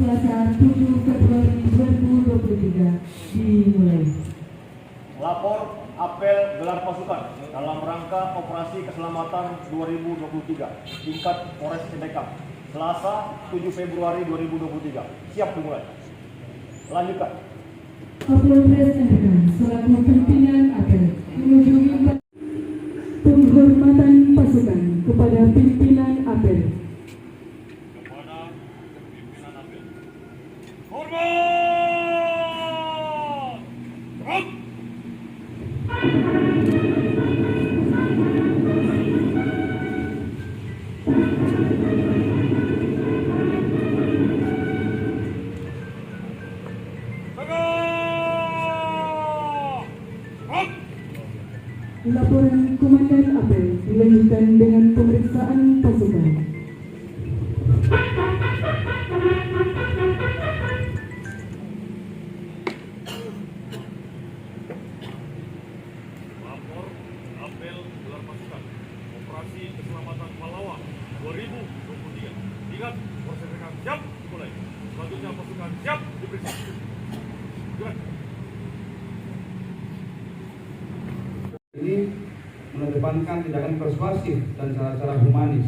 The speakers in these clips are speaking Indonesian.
Selasa 7 Februari 2023 dimulai. Lapor apel gelar pasukan dalam rangka Operasi Keselamatan 2023 tingkat Polres Cendekam Selasa 7 Februari 2023 siap dimulai. Lanjutkan. Kapolres Cendekam selaku pimpinan apel mengunjungi penghormatan pasukan kepada pimpinan apel. Hormat! Gerak! Laporan Komandan Apel dilanjutkan dengan pemeriksaan pasukan. Lapor apel gelar pasukan Operasi Keselamatan Pahlawan 2023. Ingat, proses rekam siap dimulai. Selanjutnya pasukan siap diperiksa. Gerak. Ini mengedepankan tindakan persuasif dan cara-cara humanis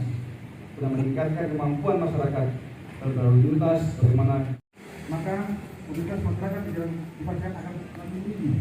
guna meningkatkan kemampuan masyarakat berlalu lintas bagaimana maka mobilitas masyarakat tidak dipastikan akan lebih tinggi.